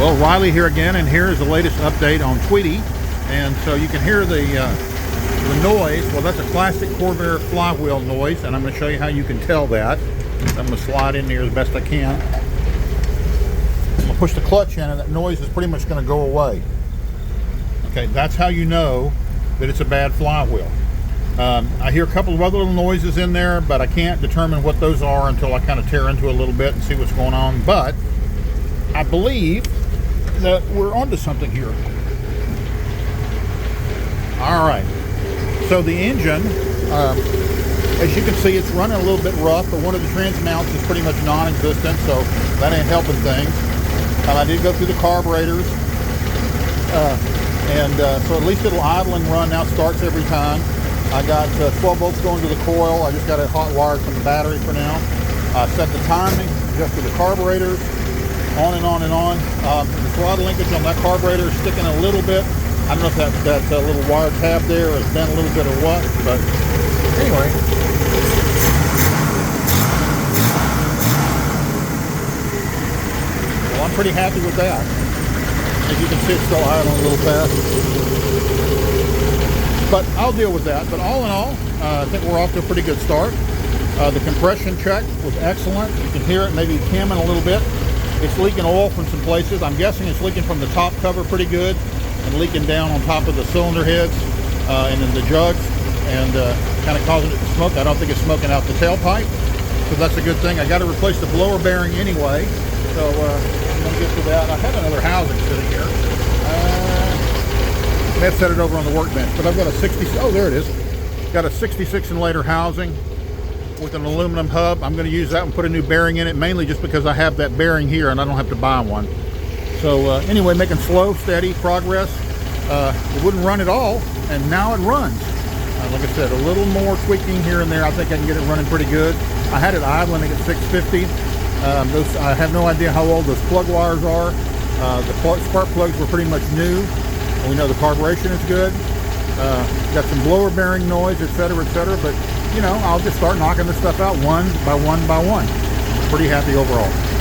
Well, Riley here again, and here is the latest update on Tweety. And so you can hear the noise. Well, that's a classic Corvair flywheel noise, and I'm going to show you how you can tell that. I'm going to slide in here as best I can. I'm going to push the clutch in, and that noise is pretty much going to go away. Okay, that's how you know that it's a bad flywheel. I hear a couple of other little noises in there, but I can't determine what those are until I kind of tear into it a little bit and see what's going on. But I believe that we're onto something here. All right, so the engine, as you can see, it's running a little bit rough, but one of the trans mounts is pretty much non-existent, so that ain't helping things. I did go through the carburetors, so at least it'll idle and run. Now it starts every time. I got 12 volts going to the coil. I just got it hot wired from the battery for now. I set the timing, adjusted the carburetors, on and on and on. The throttle linkage on that carburetor is sticking a little bit. I don't know if that little wire tab there has been a little bit or what, but anyway. Well, I'm pretty happy with that. As you can see, it's still idling a little fast. But I'll deal with that. But all in all, I think we're off to a pretty good start. The compression check was excellent. You can hear it maybe camming a little bit. It's leaking oil from some places. I'm guessing it's leaking from the top cover pretty good and leaking down on top of the cylinder heads and in the jugs and kind of causing it to smoke. I don't think it's smoking out the tailpipe, so that's a good thing. I got to replace the blower bearing anyway, so I'm going to get to that. I have another housing sitting here. I may have set it over on the workbench, but I've got a 60. Oh, there it is. Got a 66 and later housing with an aluminum hub. I'm going to use that and put a new bearing in it, mainly just because I have that bearing here and I don't have to buy one. So anyway, making slow, steady progress. It wouldn't run at all, and now it runs. Like I said, a little more tweaking here and there. I think I can get it running pretty good. I had it idling at 650. I have no idea how old those plug wires are. The spark plugs were pretty much new. We know the carburation is good. Got some blower bearing noise, etc., etc. But you know, I'll just start knocking this stuff out one by one by one. Pretty happy overall.